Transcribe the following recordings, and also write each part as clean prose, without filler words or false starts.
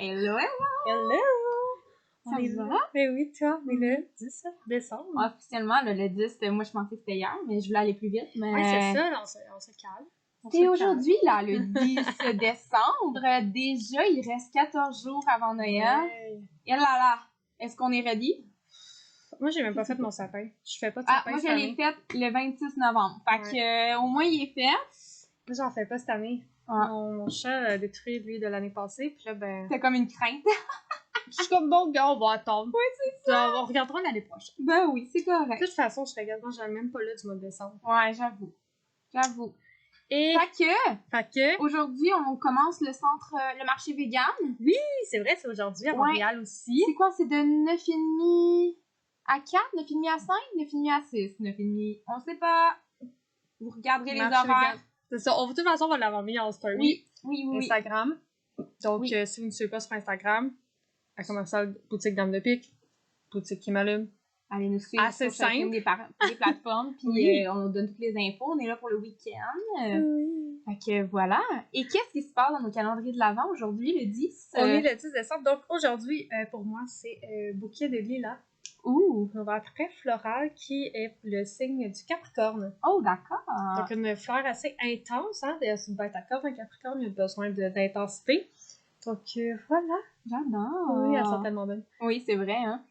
Hello, hello! Hello! Ça va? Ben oui, toi, on est le 10 décembre. Officiellement, le 10, moi je pensais que c'était hier, mais je voulais aller plus vite. Mais... Ouais, c'est ça, là, on se calme. C'est aujourd'hui, là, le 10 décembre. Déjà, il reste 14 jours avant Noël. Ouais. Et là là, est-ce qu'on est ready? Moi, j'ai même pas fait mon sapin. Je fais pas de Ah, sapin moi je cette l'ai année. fait le 26 novembre. Fait que, au moins, il est fait. Moi, j'en fais pas cette année. Ah. Mon chat a détruit, lui, de l'année passée. Puis là, ben... C'est comme une crainte. Je suis comme, bon, gars, on va attendre. Oui, c'est ça. On regardera l'année prochaine. Ben oui, c'est De correct. toute façon, je regarde, moi, j'aime même pas là du mois de décembre. Ouais, j'avoue. Et... Fait que, aujourd'hui, on commence le marché vegan. Oui, c'est vrai, c'est aujourd'hui à Montréal aussi. C'est quoi? C'est de 9h30 à 4, 9h30 à 5, 9h30 à 6, 9h30, on sait pas. Vous regarderez les horaires. C'est ça. De toute façon, on va l'avoir mis en story. Oui. Instagram. Donc, si vous ne suivez pas sur Instagram, à commercial boutique Dame de Pique, boutique qui m'allume. Allez nous suivre Assez sur chacune des plateformes, puis on nous donne toutes les infos. On est là pour le week-end. Fait que voilà. Et qu'est-ce qui se passe dans nos calendriers de l'Avent aujourd'hui, le 10? On est le 10 décembre. Donc, aujourd'hui, pour moi, c'est bouquet de lilas. Ouh! On va très floral, qui est le signe du Capricorne. Oh, d'accord! Donc, une fleur assez intense, hein. C'est une bête à corps, un Capricorne, il a besoin d'intensité. Donc, voilà. J'adore! Oui, elle sent tellement bonne. Oui, c'est vrai, hein.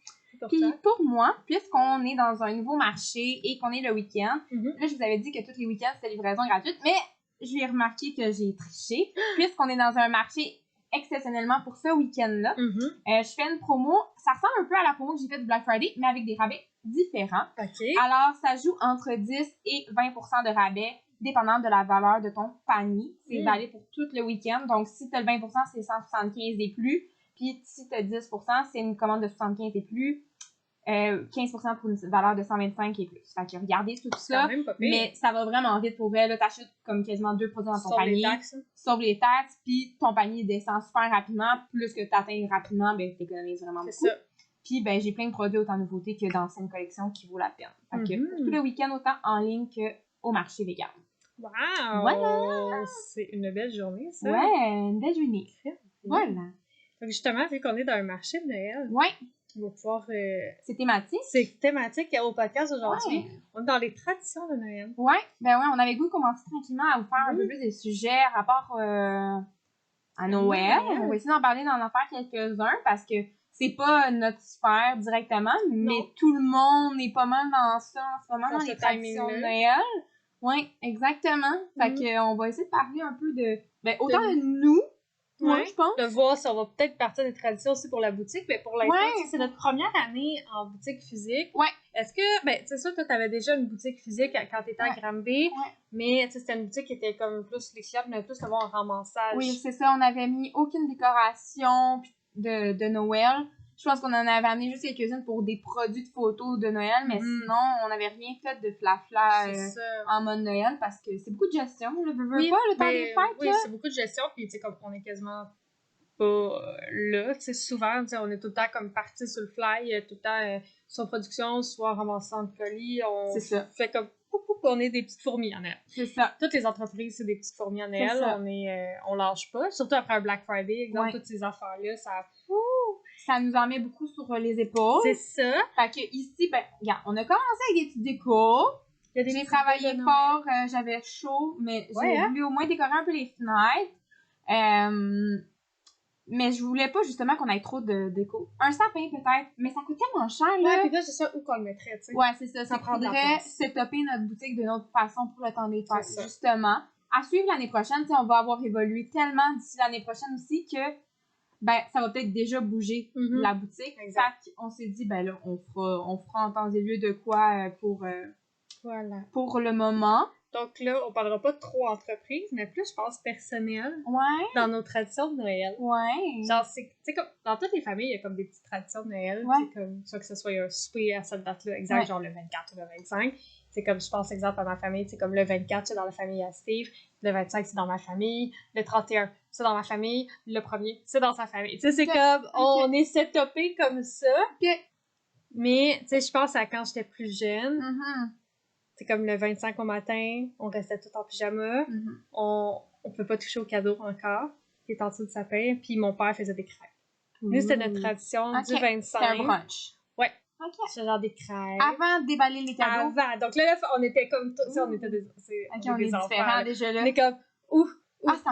Puis pour moi, puisqu'on est dans un nouveau marché et qu'on est le week-end, là, je vous avais dit que tous les week-ends, c'était livraison gratuite, mais j'ai remarqué que j'ai triché, puisqu'on est dans un marché exceptionnellement pour ce week-end-là. Je fais une promo, ça ressemble un peu à la promo que j'ai faite du Black Friday, mais avec des rabais différents. Alors, ça joue entre 10 et 20% de rabais, dépendant de la valeur de ton panier. C'est valide pour tout le week-end. Donc, si tu as le 20%, c'est 175 et plus. Puis, si tu as 10%, c'est une commande de 75 et plus. 15% pour une valeur de 125 et plus. Fait que regardez tout ça, mais ça va vraiment vite pour vrai. Là, t'achètes comme quasiment 2 produits dans ton panier. Sauve les taxes, puis ton panier descend super rapidement. Plus que t'atteins rapidement, ben t'économises vraiment beaucoup. Ça. Puis ben j'ai plein de produits autant nouveautés que d'anciennes collections qui vaut la peine. Fait que pour tout le week-end, autant en ligne qu'au marché vegan. Wow! Voilà! C'est une belle journée, ça. Ouais, une belle journée. Voilà. Donc justement, vu qu'on est dans un marché de Noël, on va pouvoir... C'est thématique. C'est thématique au podcast aujourd'hui. Ouais. On est dans les traditions de Noël. Ouais, on avait goût de commencer tranquillement à vous faire un peu plus des sujets à rapport à Noël. On va essayer d'en parler, d'en faire quelques-uns parce que c'est pas notre sphère directement, mais tout le monde est pas mal dans ça en ce moment, dans les traditions de Noël. Ouais, exactement. Fait que on va essayer de parler un peu de... Ben, autant de nous, moi, je pense. De voir si on va peut-être partir des traditions aussi pour la boutique, mais pour l'instant, c'est notre première année en boutique physique. Ouais. Est-ce que, ben, tu sais ça, toi, t'avais déjà une boutique physique quand t'étais à Granby, mais tu sais, c'était une boutique qui était comme plus flexible, mais plus avoir un ramassage. Oui, c'est ça. On n'avait mis aucune décoration de Noël. Je pense qu'on en avait amené juste quelques-unes pour des produits de photos de Noël, mais sinon, on n'avait rien fait de flafla en mode Noël parce que c'est beaucoup de gestion. Le temps des fêtes. Oui, c'est beaucoup de gestion, puis tu sais, comme on est quasiment pas là, tu sais, souvent, on est tout le temps comme parti sur le fly, tout le temps soit en production, soit en ramassant de colis, on fait comme on est des petites fourmis en Noël. C'est ça. Toutes les entreprises, c'est des petites fourmis en Noël, on lâche pas, surtout après un Black Friday, exemple, toutes ces affaires-là, ça nous en met beaucoup sur les épaules. C'est ça. Fait que ici, ben, regarde, on a commencé avec des petites décos. J'ai travaillé fort, j'avais chaud, mais j'ai voulu au moins décorer un peu les fenêtres. Mais je voulais pas justement qu'on ait trop de déco. Un sapin peut-être, mais ça coûte tellement cher là. Ouais, puis là c'est ça où qu'on le mettrait, tu sais. Ouais, c'est ça. Ça prendrait setuper notre boutique d'une autre façon pour le temps des fêtes, justement. À suivre l'année prochaine, tu sais, on va avoir évolué tellement d'ici l'année prochaine aussi que ben ça va peut-être déjà bouger la boutique. Exact. On s'est dit ben là on fera en temps et lieu de quoi pour le moment. Donc là, on parlera pas trop entreprise, mais plus, je pense, personnel. Dans nos traditions de Noël. Genre, tu sais, comme, dans toutes les familles, il y a comme des petites traditions de Noël. C'est comme, soit que ce soit un souper à cette date-là, exact, genre le 24 ou le 25. C'est comme, je pense, exemple, à ma famille, c'est comme le 24, c'est dans la famille à Steve. Le 25, c'est dans ma famille. Le 31, c'est dans ma famille. Le 1er, c'est dans sa famille. Tu sais, c'est comme, on est setupé comme ça. Mais, tu sais, je pense à quand j'étais plus jeune. C'est comme le 25 au matin, on restait tout en pyjama. On peut pas toucher au cadeau encore, qui est en dessous du sapin. Puis mon père faisait des crêpes. Nous, c'était notre tradition du 25. C'était un brunch. Ouais. C'est genre des crêpes. Avant de déballer les cadeaux. Avant. Donc là, on était comme... on était des, on est enfants. Différents déjà là. On est comme...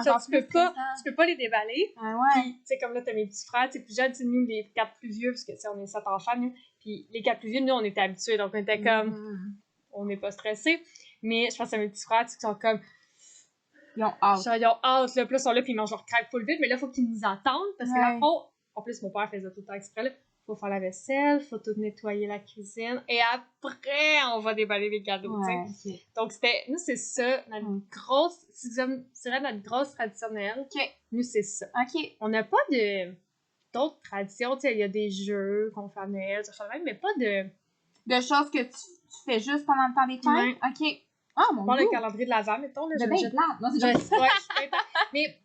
c'est encore plus tu peux pas les déballer. Puis, tu sais, comme là, t'as mes petits frères, tu sais, plus jeunes, nous, les 4 plus vieux, parce que, tu sais, on est 7 enfants, nous. Puis les 4 plus vieux, nous, on était habitués. Donc, on était comme... On n'est pas stressés. Mais je pense à mes petits frères, tu sais, qui sont comme... Ils ont hâte. Genre, ils ont hâte, là. Puis là, ils sont là, puis ils mangent leur crêpes full vite. Mais là, il faut qu'ils nous attendent. Parce que là, en plus, mon père faisait tout le temps exprès, là. Faut faire la vaisselle, faut tout nettoyer la cuisine. Et après, on va déballer les cadeaux, tu sais. Okay. Donc, nous, c'est ça, notre grosse... C'est là notre grosse tradition de Noël. Nous, c'est ça. On n'a pas d'autres traditions, tu sais. Il y a des jeux qu'on fait à Noël, mais pas de... De choses que tu fais juste pendant le temps des fêtes? OK. Ah, mon Dieu! Le calendrier de l'Avent, mettons. Là, Non, c'est juste... Mais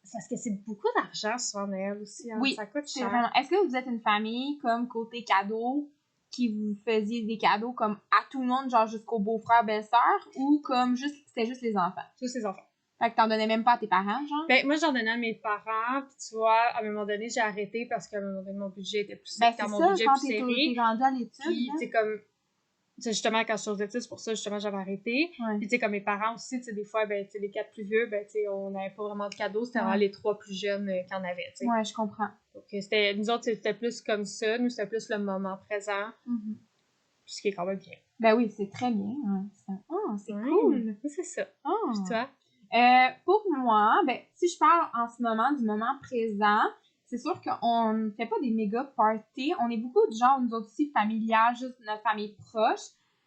c'est parce que c'est beaucoup d'argent sur Noël aussi. Hein. Oui, ça coûte cher. Vraiment... Est-ce que vous êtes une famille, comme côté cadeaux, qui vous faisiez des cadeaux comme à tout le monde, genre jusqu'au beau-frère, belle-sœur, ou comme c'était juste les enfants? Juste les enfants. Fait que t'en donnais même pas à tes parents, genre? Ben, moi, j'en donnais à mes parents, puis tu vois, à un moment donné, j'ai arrêté parce qu'à un moment donné, mon budget était plus serré. Ben, c'est ça, quand t'es rendu à l'étude. Puis, tu sais, comme... justement, quand je suis aux études, c'est pour ça, justement, j'avais arrêté. Puis, tu sais, comme mes parents aussi, tu sais, des fois, ben, tu sais, les 4 plus vieux, ben, tu sais, on n'avait pas vraiment de cadeaux. C'était vraiment les 3 plus jeunes qui en avaient, tu sais. Ouais, je comprends. Donc, nous autres, c'était plus comme ça. Nous, c'était plus le moment présent. Ce qui est quand même bien. Ben oui, c'est très bien. C'est cool. C'est ça. Puis toi? Pour moi, ben, si je parle en ce moment du moment présent, c'est sûr qu'on ne fait pas des méga parties. On est beaucoup de gens, nous autres aussi, familiales, juste notre famille proche.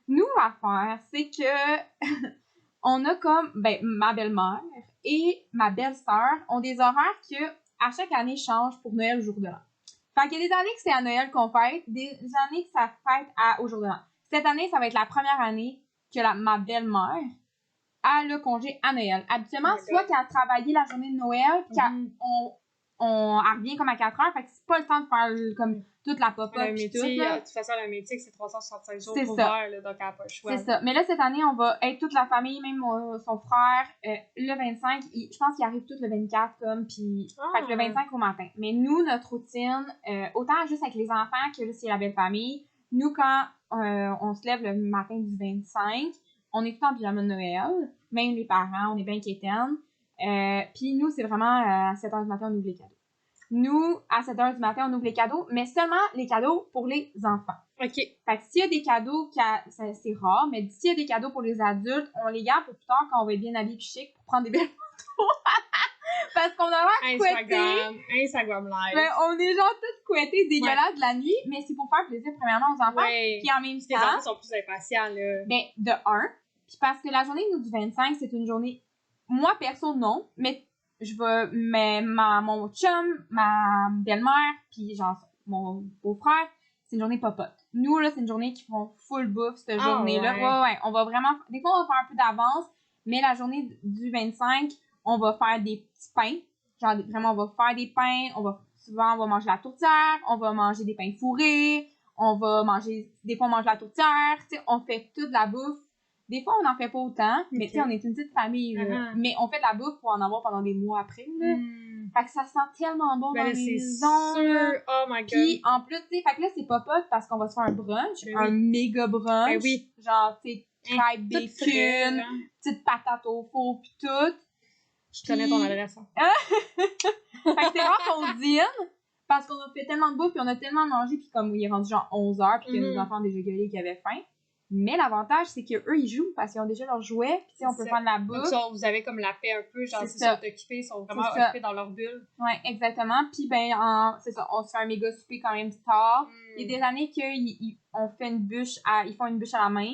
Nous, l'affaire, c'est que on a comme, ben, ma belle-mère et ma belle-sœur ont des horaires que à chaque année changent pour Noël, jour de l'an. Fait qu'il y a des années que c'est à Noël qu'on fête, des années que ça fête au jour de l'an. Cette année, ça va être la première année que ma belle-mère a le congé à Noël. Habituellement, soit qu'elle a travaillé la journée de Noël, puis on revient comme à 4 heures, fait que c'est pas le temps de faire comme toute la pop-up et tout. De toute façon, le métier, c'est 365 jours pour ouvert, là, donc elle n'a pas le choix. C'est ça. Mais là, cette année, on va être toute la famille, même son frère, le 25, je pense qu'il arrive tout le 24, comme, puis fait que le 25 au matin. Mais nous, notre routine, autant juste avec les enfants que là, c'est la belle famille, nous, quand on se lève le matin du 25, on est tout en pyjama de Noël, même les parents, on est bien quétaines. Puis nous, c'est vraiment à 7h du matin, on ouvre les cadeaux. Nous, à 7h du matin, on ouvre les cadeaux, mais seulement les cadeaux pour les enfants. OK. Fait que s'il y a des cadeaux, c'est rare, mais s'il y a des cadeaux pour les adultes, on les garde pour plus tard quand on va être bien habillés et chic pour prendre des belles photos. Parce qu'on a l'air couettés. Instagram live. Ben, on est genre toutes couettées, dégueulasses de la nuit, mais c'est pour faire plaisir premièrement aux enfants. Puis en même temps... Les enfants sont plus impatients, là. Ben, de un. Puis parce que la journée du 25, c'est une journée... Moi, perso, non, mais mon chum, ma belle-mère, puis genre mon beau-frère, c'est une journée pop-up. Nous, là, c'est une journée qui font full bouffe, cette journée-là. Ouais, on va vraiment... Des fois, on va faire un peu d'avance, mais la journée du 25, on va faire des petits pains. Genre, vraiment, on va faire des pains, souvent, on va manger la tourtière, on va manger des pains fourrés, des fois, on mange la tourtière, tu sais, on fait toute la bouffe. Des fois, on n'en fait pas autant, mais tu sais, on est une petite famille, là. Mais on fait de la bouffe pour en avoir pendant des mois après, là. Fait que ça sent tellement bon dans la maison. Sûr. Oh my God. Puis, en plus, tu sais, fait que là, c'est pop-up parce qu'on va se faire un brunch, un méga brunch. Ben oui. Genre, tu sais, crêpes bacon, petites patates au four, pis tout. Je connais ton adresse. Fait que c'est rare qu'on dîne, parce qu'on a fait tellement de bouffe, puis on a tellement mangé, puis comme il est rendu genre 11h, puis que nos enfants ont déjà gueulé qu'ils avaient faim. Mais l'avantage, c'est qu'eux, ils jouent parce qu'ils ont déjà leurs jouets, puis on peut faire de la bouffe. Donc, vous avez comme la paix un peu, genre, ils sont occupés, ils sont vraiment occupés dans leur bulle. Ouais, exactement. Puis, ben, c'est ça, on se fait un méga souper quand même tard. Il y a des années qu'on fait ils font une bûche à la main.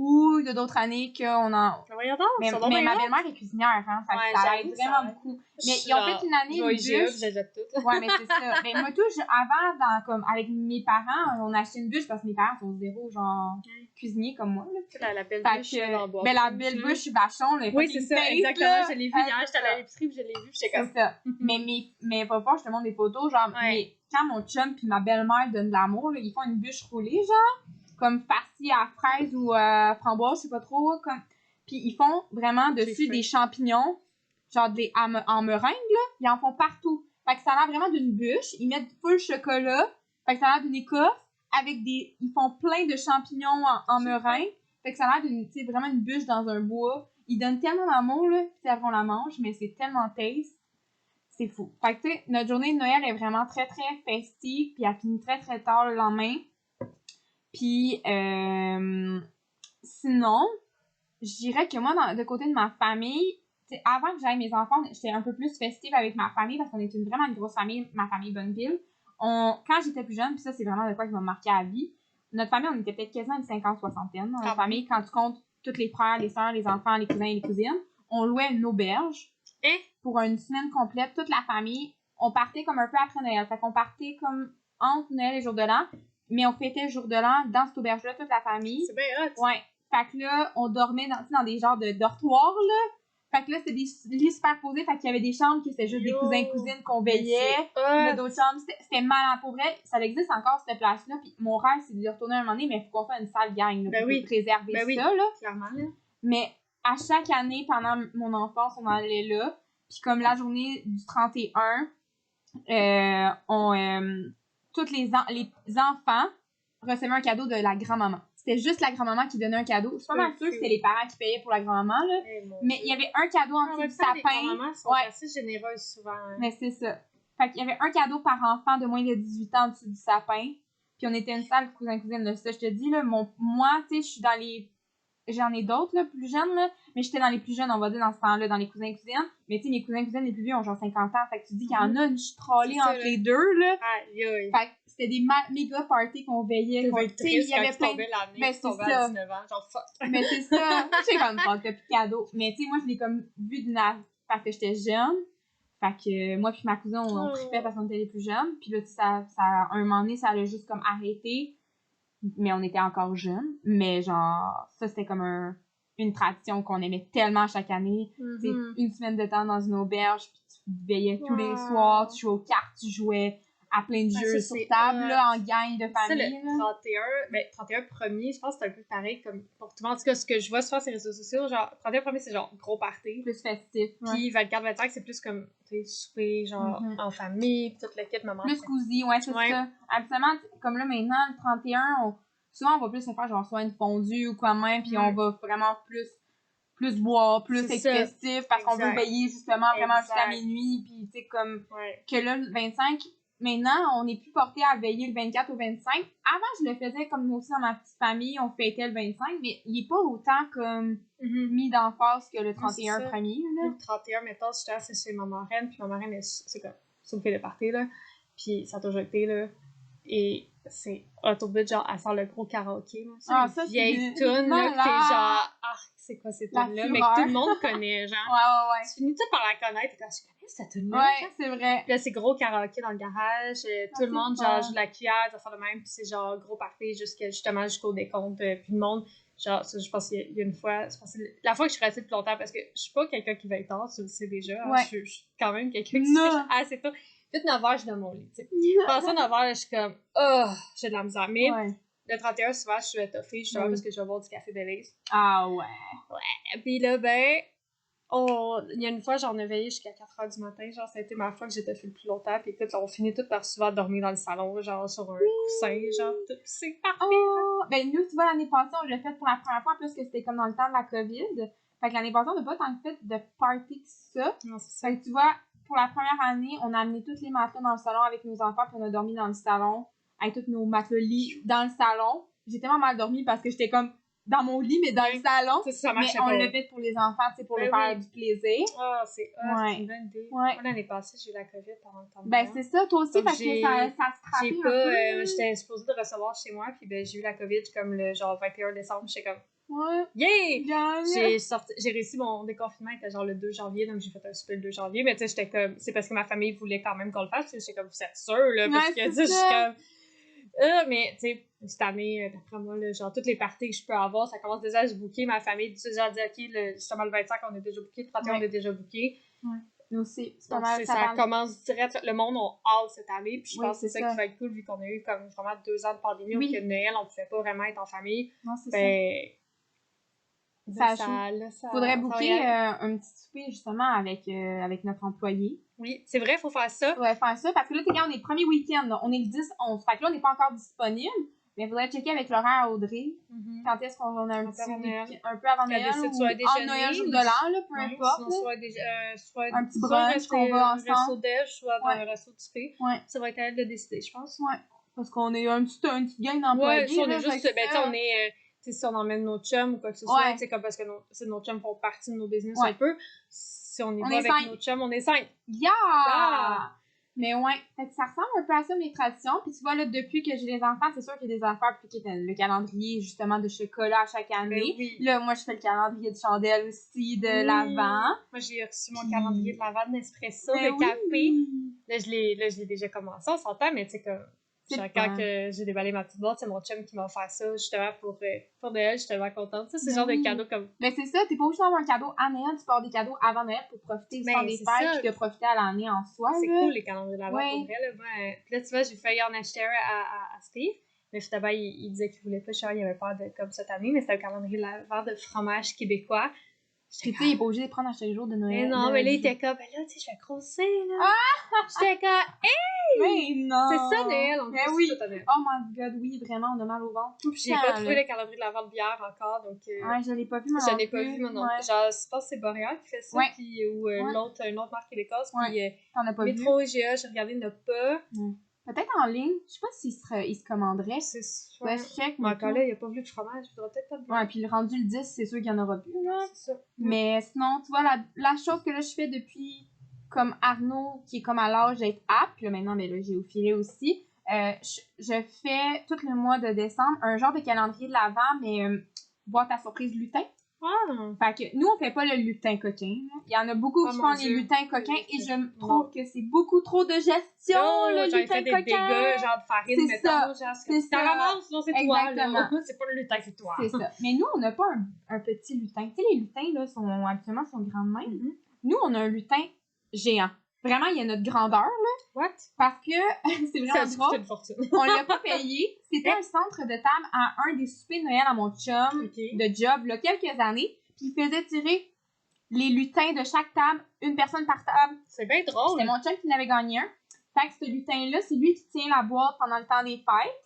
Ou il y a d'autres années qu'on en... Mais ma belle-mère est cuisinière, hein, ça aide vraiment beaucoup. Mais ils ont fait une année une bûche. Ouais, mais c'est ça. Mais moi, avant, avec mes parents, on achetait une bûche parce que mes parents sont zéro, genre, cuisiniers comme moi, là. La belle bûche dans le bois. Ben, la belle bûche vachon, là. Oui, c'est ça, exactement. Je l'ai vu hier, j'étais à l'épicerie, puis je l'ai vu, j'étais comme... C'est ça. Mais va voir, je te montre des photos, genre, mais quand mon chum puis ma belle-mère donnent de l'amour, là, ils font une bûche roulée, genre, comme farcie à fraise ou à framboise, je sais pas trop, comme... Puis ils font vraiment dessus des champignons, genre en meringue, là, ils en font partout. Fait que ça a l'air vraiment d'une bûche. Ils mettent full chocolat. Fait que ça a l'air d'une écorce avec des... Ils font plein de champignons en meringue. Fait que ça a l'air d'une, tu sais, vraiment une bûche dans un bois. Ils donnent tellement d'amour, là, puis après on la mange, mais c'est tellement taste. C'est fou. Fait que, tu sais, notre journée de Noël est vraiment très, très festive, puis elle finit très, très tard le lendemain. Puis, sinon, je dirais que moi, de côté de ma famille, t'sais, avant que j'aille mes enfants, j'étais un peu plus festive avec ma famille parce qu'on est vraiment une grosse famille, ma famille Bonneville. Quand j'étais plus jeune, puis ça, c'est vraiment de quoi qui m'a marqué à vie, notre famille, on était peut-être quasiment une 50-60aine dans notre famille. Quand tu comptes tous les frères, les sœurs, les enfants, les cousins et les cousines, on louait une auberge pour une semaine complète, toute la famille. On partait comme un peu après Noël. Fait qu'on partait comme entre Noël et jour de l'an, mais on fêtait le jour de l'an dans cette auberge-là, toute la famille. C'est bien hot. Ouais. Fait que là, on dormait dans des genres de dortoirs, là. Fait que là, c'était des lits superposés. Fait qu'il y avait des chambres qui étaient juste des cousins et cousines qu'on veillait. Il y avait d'autres chambres. C'était malin. Pour vrai, ça existe encore, cette place-là. Puis mon rêve, c'est de y retourner un moment donné, mais il faut qu'on fasse une salle gang, là, pour préserver ça, là. Clairement, là. Mais à chaque année, pendant mon enfance, on allait là. Puis comme la journée du 31, tous les enfants recevaient un cadeau de la grand-maman. C'était juste la grand-maman qui donnait un cadeau. Je suis pas mal sûre que c'était les parents qui payaient pour la grand-maman, là. Mais il y avait un cadeau en dessous du sapin. Les grands-mamans sont assez généreuses souvent. Hein. Mais c'est ça. Fait qu'il y avait un cadeau par enfant de moins de 18 ans en dessous du sapin. Puis on était une salle cousin-cousine. Là. Ça, je te dis, là, moi, tu sais, je suis dans les... J'en ai d'autres, là, plus jeunes, là. Mais j'étais dans les plus jeunes, on va dire, dans ce temps-là, dans les cousins-cousines. Mais tu sais, mes cousins-cousines les plus vieux ont genre 50 ans. Fait que tu dis qu'il y en a une chitrolée entre les deux, là. Aïe, aïe. Fait que c'était des méga parties qu'on veillait. Tu sais, il y avait plein de... Ben, c'est ça. À 19 ans, genre fuck. Mais c'est ça. J'ai comme pas de cadeau. Mais tu sais, moi, je l'ai comme vu de parce que j'étais jeune. Fait que moi puis ma cousine, on trippait parce qu'on était les plus jeunes. Puis là, un moment donné, ça allait juste comme arrêter. Mais on était encore jeunes. Mais genre, ça, c'était comme une tradition qu'on aimait tellement chaque année. Mm-hmm. Une semaine de temps dans une auberge, puis tu veillais tous les soirs, tu jouais aux cartes, tu jouais à plein de jeux sur table, là, en gang de famille. Ça, le 31 premier, je pense que c'est un peu pareil comme pour tout le monde. En tout cas, ce que je vois souvent sur les réseaux sociaux, genre, 31 premier, c'est genre gros party. Plus festif. Puis 24-25, c'est plus comme, tu sais, souper, genre, en famille, puis tout le kit, maman. Plus cosy, ouais, c'est ça. Absolument, comme là, maintenant, le 31, souvent, on va plus se faire, genre, soit une fondue ou quoi même, puis on va vraiment plus boire, plus être festif, parce qu'on veut veiller, justement, vraiment jusqu'à minuit, puis tu sais, comme, que là, le 25... Maintenant, on n'est plus porté à veiller le 24 au 25. Avant, je le faisais comme aussi dans ma petite famille, on fêtait le 25, mais il n'est pas autant comme mis d'emphase que le 31 premier. Là. Le 31, mettons, j'étais assise chez ma marraine, puis ma marraine, c'est comme, ça me fait le party, là. Puis ça a toujours été, là. Et c'est autobus, genre, elle sort le gros karaoké, là. Ça, vieille toune, là, que t'es genre, c'est quoi cette tune-là? Mais que tout le monde connaît, genre. Ouais. Tu finis tout par la connaître, et quand je connais cette tune-là. Ouais, c'est vrai. Puis là, c'est gros karaoké dans le garage. Tout le monde, genre, joue de la cuillère, ça fait le même. Puis c'est genre gros party jusqu'au décompte. Puis le monde, genre, ça, je pense qu'il y a une fois, la fois que je suis restée plus longtemps, parce que je suis pas quelqu'un qui va être tard, tu le sais déjà. Hein, je suis quand même quelqu'un qui se couche assez tôt. Vite 9h, je suis dans mon lit, tu sais. Passé 9h, je suis comme, j'ai de la misère. Mais le 31, souvent, je suis étoffée, justement, parce que je vais boire du café Baileys. Ah ouais. Ouais. Puis là, ben, il y a une fois, j'en ai veillé jusqu'à 4h du matin. Genre, ça a été ma fois que j'ai étoffée le plus longtemps. Puis écoute, on finit tout par souvent dormir dans le salon, genre, sur un coussin, genre, tout. C'est parfait. Ben, nous, tu vois, l'année passée, on l'a fait pour la première fois, parce que c'était comme dans le temps de la COVID. Fait que l'année passée, on n'a pas tant fait de party que ça. Non, c'est ça. Fait que tu vois, pour la première année, on a amené tous les matelas dans le salon avec nos enfants, puis on a dormi dans le salon, avec tous nos matelas lits dans le salon. J'ai tellement mal dormi parce que j'étais comme dans mon lit, mais dans le salon. Ça mais on l'a fait pour les enfants, tu sais, pour leur faire du plaisir. C'est une bonne idée. Moi, l'année passée, j'ai eu la COVID pendant le temps de Ben, c'est ça, toi aussi, parce que ça se frappait un peu. J'étais supposée de recevoir chez moi, puis ben, j'ai eu la COVID comme le genre 21 décembre, j'étais comme... Ouais. Yeah! J'ai réussi mon déconfinement, était genre le 2 janvier, donc j'ai fait un super le 2 janvier, mais tu sais, j'étais comme, c'est parce que ma famille voulait quand même qu'on le fasse, j'étais comme, vous êtes sûrs, là, parce que, tu sais, je suis comme, mais, tu sais, cette année, d'après moi, là, genre, toutes les parties que je peux avoir, ça commence déjà à se booker, ma famille, tu sais, genre, dit, ok, justement, le 25, on est déjà booké, le 31, on est déjà booké. Ouais. Nous aussi, c'est pas mal. Ça commence direct, le monde a hâte cette année, puis je pense que c'est ça qui va être cool, vu qu'on a eu comme vraiment 2 ans de pandémie, où que Noël, on pouvait pas vraiment être en famille. Non, c'est ça. Ça faudrait booker un petit souper, justement, avec notre employé. Oui, c'est vrai, il faut faire ça. Faudrait faire ça, parce que là, t'es quand on est le premier week-end, là, on est le 10-11. Fait que là, on n'est pas encore disponible, mais il faudrait checker avec l'horaire à Audrey. Quand est-ce qu'on a un petit week-end, un peu avant Noël, ou en Noël, jour de l'an, là, peu importe. Soit un petit brunch qu'on va ensemble. Soit un resto déj, soit dans un resto de souper. Ça va être à elle de décider, je pense. Ouais, parce qu'on est un petit gang d'employés. Ouais, on est juste, on est... si on emmène nos chums ou quoi que ce soit, comme parce que nos chums font partie de nos business un peu, si on y va avec nos chums, on est 5. Yeah! Mais ouais, fait que ça ressemble un peu à ça, mes traditions. Puis tu vois, là, depuis que j'ai les enfants, c'est sûr qu'il y a des affaires, puis qu'il y a le calendrier, justement, de chocolat à chaque année. Oui. Là, moi, je fais le calendrier de chandelle aussi, de l'Avent. Moi, j'ai reçu mon calendrier de l'Avent, d'espresso, de café. Là, je l'ai déjà commencé, on s'entend, mais tu sais, comme... Quand j'ai déballé ma petite boîte, c'est mon chum qui m'a offert ça, justement, pour Noël. J'étais vraiment contente. Ça, c'est le genre de cadeau comme... Mais c'est ça, t'es pas obligé d'avoir un cadeau à Noël, tu peux avoir des cadeaux avant Noël pour profiter du temps des fêtes puis de profiter à l'année en soi. C'est cool, les calendriers de l'Avent, pour vrai. Puis là, tu vois, j'ai failli en acheter un à Steve, mais finalement, il disait qu'il voulait pas. Il avait peur de comme cette année, mais c'était un calendrier de l'Avent de fromage québécois. Tu sais, il est pas obligé de prendre à chaque jour de Noël. Mais non, mais là, il était comme, là, tu sais, je vais grosser, là. J'étais comme, hey! Mais non! C'est ça, Noël, en fait. Oui. Oh my god, oui, vraiment, on a mal au ventre. J'ai pas trouvé le calendrier de l'Avent de bière encore, donc... Ouais, je l'ai pas vu, moi. Je l'ai pas vu, moi non. Genre, je pense que c'est Boréal qui fait ça, puis, ou une autre marque québécoise, puis t'en as pas Métro IGA, j'ai regardé, il n'y en a pas. Peut-être en ligne, je sais pas s'il se commanderait. C'est sûr. Ouais, je check. Mais encore là, il n'y a pas voulu de fromage, il faudrait peut-être pas de bière. Ouais, puis le rendu le 10, c'est sûr qu'il y en aura plus, là. C'est ça. Mais sinon, tu vois, la chose que là, je fais depuis, comme Arnaud, qui est comme à l'âge d'être apte, là, maintenant, mais là, j'ai au filet aussi, je fais tout le mois de décembre un genre de calendrier de l'Avent, mais boîte à surprise lutin. Fait que nous, on fait pas le lutin coquin. Là. Il y en a beaucoup qui font les lutins coquins et je trouve que c'est beaucoup trop de gestion, le lutin coquin. Des dégâts, genre de farine, c'est ça. C'est ça. Ramasses, sinon c'est toi. C'est pas le lutin, c'est toi. C'est ça. Mais nous, on n'a pas un petit lutin. Tu sais, les lutins, là, habituellement, sont grands de même. Nous, on a un lutin géant. Vraiment, il y a notre grandeur, là. What? Parce que c'est vraiment drôle. Une fortune. On l'a pas payé. C'était un centre de table à un des soupers de Noël à mon chum de job, là, quelques années. Puis il faisait tirer les lutins de chaque table, une personne par table. C'est bien drôle. C'était mon chum qui l'avait gagné un. Fait que ce lutin-là, c'est lui qui tient la boîte pendant le temps des fêtes.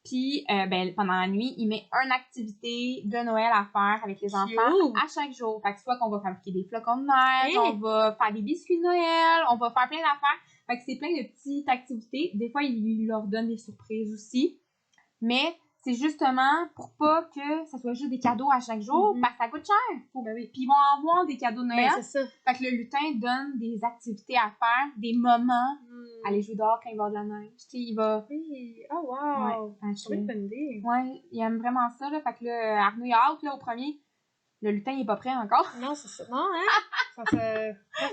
Puis, pendant la nuit, il met une activité de Noël à faire avec les enfants à chaque jour. Fait que soit qu'on va fabriquer des flocons de neige, on va faire des biscuits de Noël, on va faire plein d'affaires. Fait que c'est plein de petites activités. Des fois, il leur donne des surprises aussi. Mais c'est justement pour pas que ça soit juste des cadeaux à chaque jour, parce que ça coûte cher. Puis ils vont avoir des cadeaux de Noël. C'est ça. Fait que le lutin donne des activités à faire, des moments. Aller jouer dehors quand il va y avoir de la neige. Tu sais, il va... Oui. Oh, wow! C'est une bonne idée. Ouais, il aime vraiment ça, là. Fait que là, Arnaud, il a hâte, là, au premier. Le lutin, il est pas prêt encore. Non, c'est ça. Non, hein?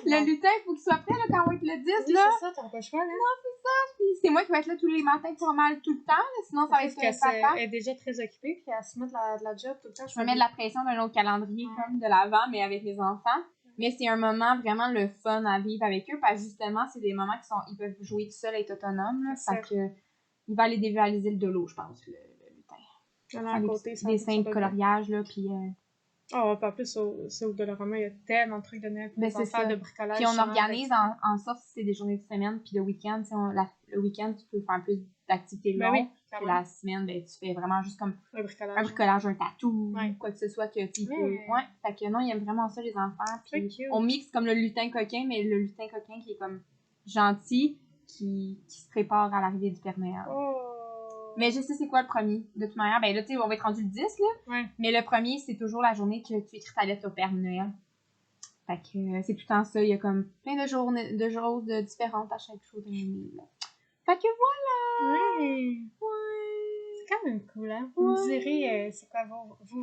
Le lutin, il faut qu'il soit prêt, là, quand on va être le 10, là. C'est ça, t'as pas le choix, là. Non, c'est ça. Puis c'est moi qui vais être là tous les matins pour mal tout le temps, là. Sinon, ça va être papa. Elle est déjà très occupée, puis elle se met de la job tout le temps. Je me mets de la pression d'un autre calendrier, comme de l'avant, mais avec mes enfants. Mais c'est un moment vraiment le fun à vivre avec eux, parce que justement, c'est des moments ils peuvent jouer tout seuls, être autonomes, là. Fait que, il va aller dévaliser le de l'eau, je pense, le lutin. Des dessins de coloriage, là, puis... Oh, pas plus au Dollarama, il y a tellement de trucs de Noël pour les enfants, de bricolage. Puis on organise en sorte si c'est des journées de semaine, puis le week-end, le week-end, tu peux faire plus d'activités longues. Puis la semaine, tu fais vraiment juste comme un bricolage, un tatou, quoi que ce soit que tu peux. Ouais. Fait que non, ils aiment vraiment ça, les enfants. Puis on mixe comme le lutin coquin, mais le lutin coquin qui est comme gentil, qui se prépare à l'arrivée du Père Noël. Mais je sais c'est quoi le premier. De toute manière, ben là, tu sais, on va être rendu le 10, là. Mais le premier, c'est toujours la journée que tu écris ta lettre au Père Noël. Fait que c'est tout le temps ça. Il y a comme plein de choses différentes à chaque jour de l'année, là. Fait que voilà! C'est quand même cool, hein? Vous me direz, c'est quoi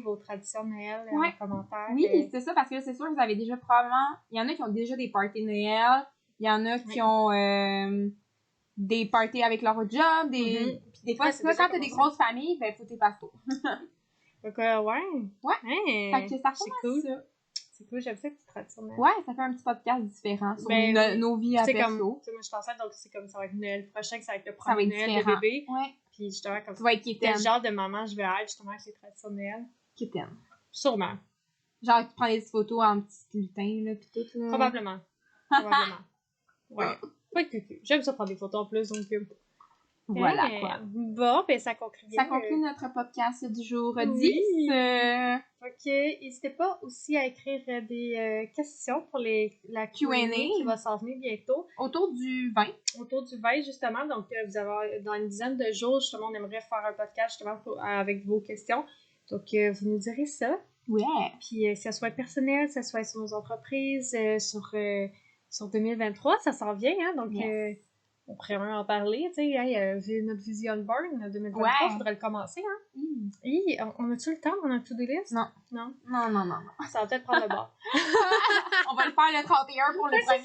vos traditions de Noël en commentaire? Oui, c'est ça, parce que c'est sûr que vous avez déjà probablement... Il y en a qui ont déjà des parties de Noël. Il y en a qui ont... des parties avec leur job, puis des fois, quand t'as des grosses familles, ben, faut tes pastos. Donc, fait que ça c'est cool. Ça. C'est cool, j'aime ça, petite tradition. Ouais, ça fait un petit podcast différent sur nos vies à perso. Moi, je suis enceinte, donc c'est comme ça va être Noël prochain, que ça va être le premier Noël de bébé. Puis justement, comme tu vas être quel genre de maman je vais être, justement, avec les traditions de Noël. Kitten. Sûrement. Genre, tu prends des photos en petit lutin, là, pis tout, là. Probablement. Ouais. Pas de cucu. J'aime ça prendre des photos en plus, donc... Voilà, quoi. Bon, ben ça conclut. Ça conclut notre podcast du jour 10. Ok, n'hésitez pas aussi à écrire des questions pour la Q&A qui va s'en venir bientôt. Autour du 20. Autour du 20, justement. Donc, vous avez, dans une dizaine de jours, justement, on aimerait faire un podcast, justement, avec vos questions. Donc, vous nous direz ça. Ouais. Puis, que ça soit personnel, que ça soit sur nos entreprises, sur 2023, ça s'en vient, hein. Donc, on pourrait même en parler, tu sais, notre vision board 2023, il faudrait le commencer, hein. On a-tu le temps dans notre to-do list? Non. Non? Non. Ça va peut-être prendre le bord. On va le faire le 31 pour le premier.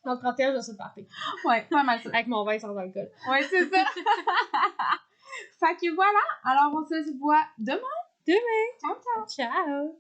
Dans le 31, je vais se partir. Ouais, pas mal ça. Avec mon vin sans alcool. Ouais, c'est ça. Fait que voilà, alors on se voit demain. Ciao.